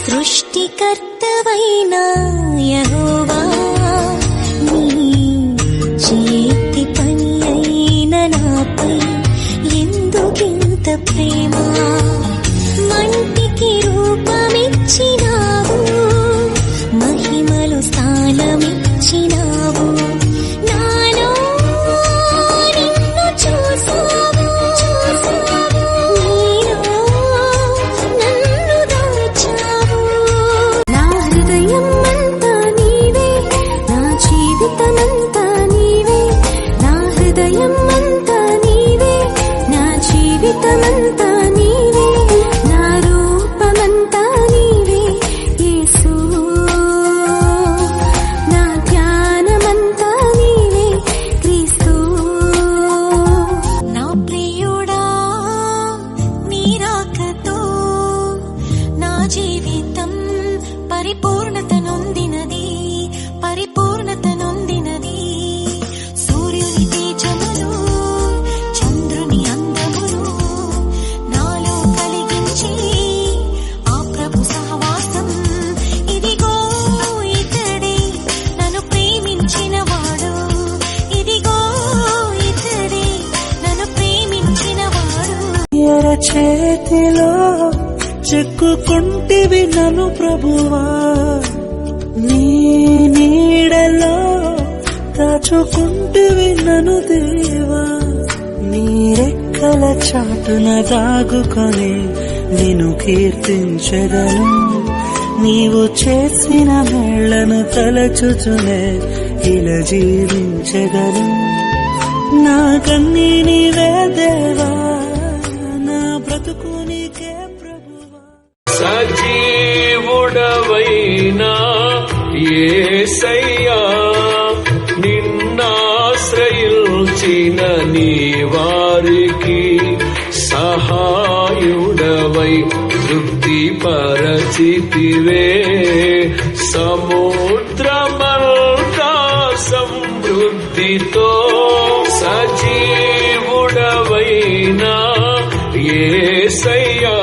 సృష్టికర్తవైన యెహోవా, నీ చేతి పని అయిన నాపై ఎందుకింత ప్రేమ? మంటికి రూపమిచ్చినావు, మహిమలు స్థానమిచ్చినావు. నాలో నిన్ను చూసావు, నీలో నన్ను దాచావు. నా హృదయం అంతా నీవే, నా జీవితమంతా నీవే. నా హృదయం అంతా నీవే, నా జీవితమంతా నీవే. నా రూపమంతా నీవే యేసు, నా ధ్యానమంతా నీవే క్రీస్తు. నా ప్రియుడా, నీ రాకతో నా జీవితం పరిపూర్ణత నొందినది, పరిపూర్ణత నొందినది. సూర్యుని తేజములు, చంద్రుని అందములు నాలో కలిగించి ఆ ప్రభు సహవాసం. ఇదిగో ఇతడే నన్ను ప్రేమించినవాడు, ఇదిగో ఇతడే నన్ను ప్రేమించినవాడు. ఎర చేతిలో చెక్కుకుంటివి నన్ను ప్రభువా, నీ నీడలో దాచుకుంటివి నన్ను దేవా. నీ రెక్కల చాటున దాగుకొని నిన్ను కీర్తించెదను. నీవు చేసిన మేళ్లను తలచుచునే ఇలా జీవించెదను. నా కన్నీ నీవే దేవా, నా బ్రతుకు నీకే ప్రభువా. సజీవుడవైనా యేసయ్యా, నిన్నాశ్రయించిన నీ వారికి సహాయుడవై తృప్తిపరచితివే. సముద్రమంతా సమృద్ధితో సజీవుడవైనా యేసయ్యా,